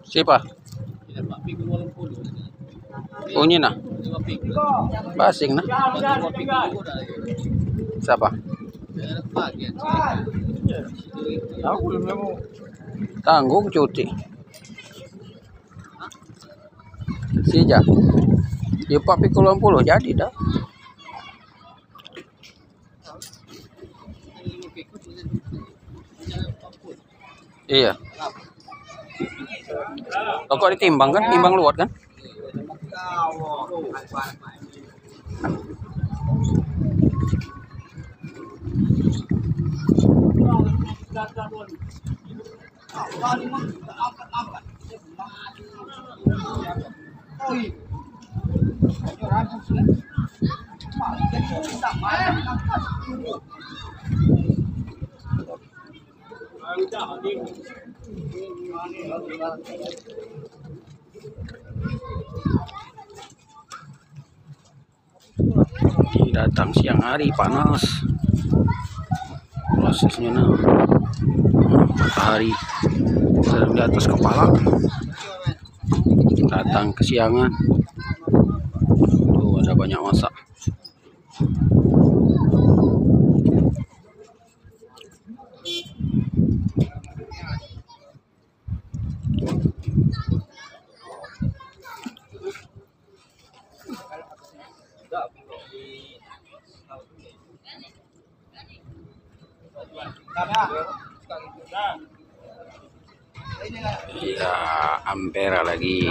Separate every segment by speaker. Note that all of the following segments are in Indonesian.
Speaker 1: Siapa? Punya nah. Basing nah. Siapa? Tanggung cuti. Sija. Ya Pak pikul 80 jadi dah. Iya. Kok ditimbang kan? Timbang luar kan? Datang siang hari panas, prosesnya nah matahari sedang di atas kepala, datang kesiangan. Tuh ada banyak masa. Ya, Ampera lagi.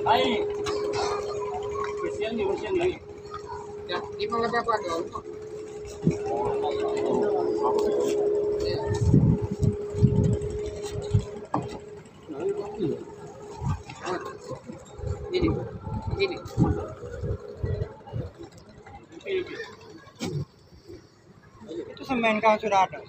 Speaker 2: Hai. Kesian nih. Ya, gimana berapa dong? Ini. Itu semen kan sudah ada.